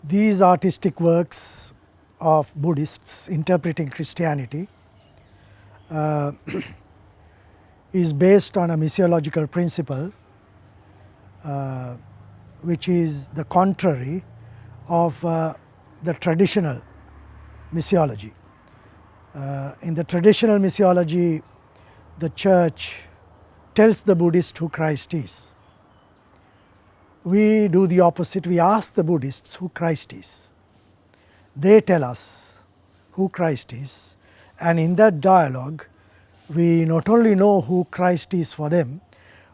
These artistic works of Buddhists interpreting Christianity is based on a missiological principle which is the contrary of the traditional missiology. In the traditional missiology, the church tells the Buddhist who Christ is. We do the opposite. We ask the Buddhists who Christ is. They tell us who Christ is, and in that dialogue, we not only know who Christ is for them,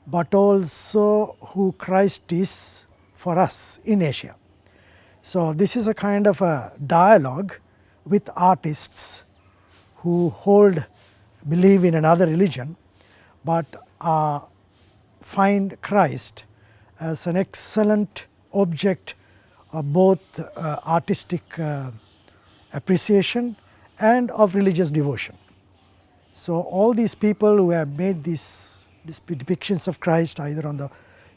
but also who Christ is for us in Asia. So this is a kind of a dialogue with artists who believe in another religion, but find Christ as an excellent object of both artistic appreciation and of religious devotion. So all these people who have made these depictions of Christ either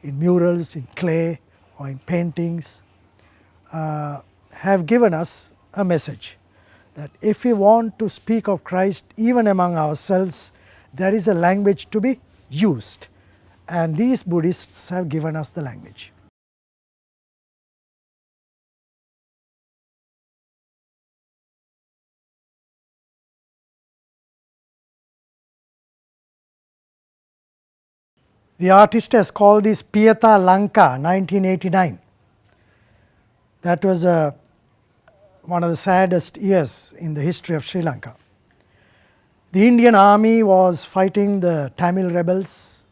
in murals, in clay or in paintings have given us a message that if we want to speak of Christ even among ourselves, there is a language to be used, and these Buddhists have given us the language. The artist has called this Pietà Lanka 1989. That was one of the saddest years in the history of Sri Lanka. The Indian army was fighting the Tamil rebels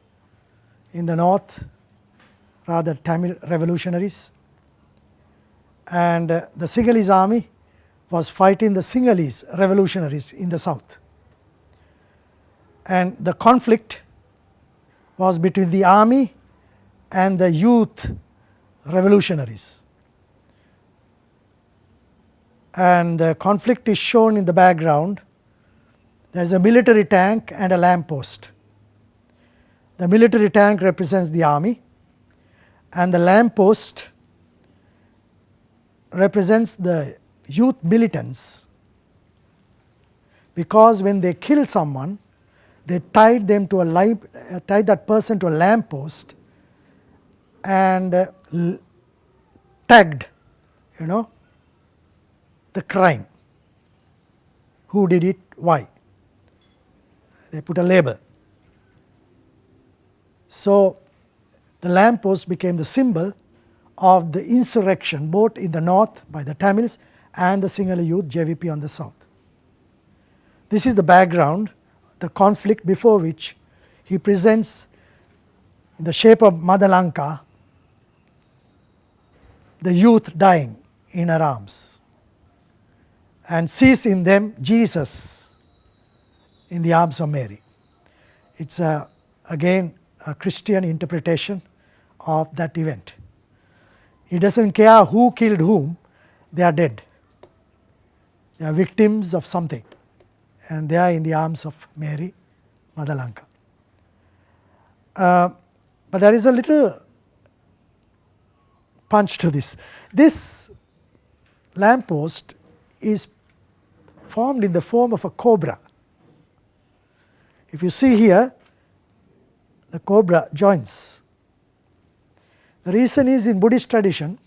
in the north, rather Tamil revolutionaries, and the Sinhalese army was fighting the Sinhalese revolutionaries in the south. And the conflict was between the army and the youth revolutionaries. And the conflict is shown in the background. There is a military tank and a lamppost. The military tank represents the army, and the lamppost represents the youth militants, because when they kill someone, they tied that person to a lamppost and tagged, the crime. Who did it? Why? They put a label. So the lamppost became the symbol of the insurrection both in the north by the Tamils and the Sinhala youth JVP on the south. This is the background, the conflict before which he presents in the shape of Mother Lanka the youth dying in her arms, and sees in them Jesus in the arms of Mary. It's again a Christian interpretation of that event. He doesn't care who killed whom, they are dead. They are victims of something, and they are in the arms of Mary, Mother Lanka. But there is a little punch to this. This lamppost is formed in the form of a cobra. If you see here, the cobra joins. The reason is, in Buddhist tradition,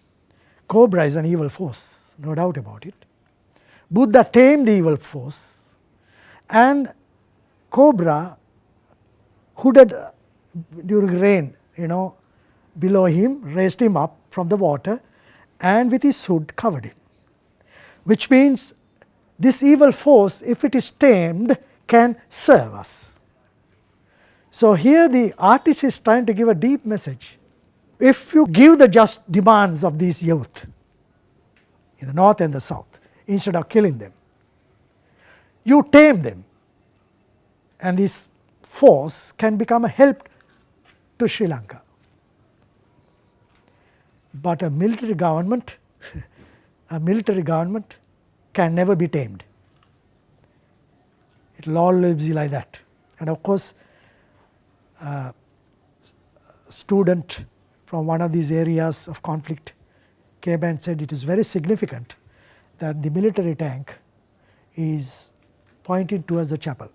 cobra is an evil force, no doubt about it. Buddha tamed the evil force, and cobra hooded during rain, below him, raised him up from the water, and with his hood covered him. Which means this evil force, if it is tamed, can serve us. So here the artist is trying to give a deep message. If you give the just demands of these youth in the north and the south, instead of killing them, you tame them, and this force can become a help to Sri Lanka. But a military government can never be tamed. It will always be like that. And of course, student from one of these areas of conflict came and said it is very significant that the military tank is pointing towards the chapel.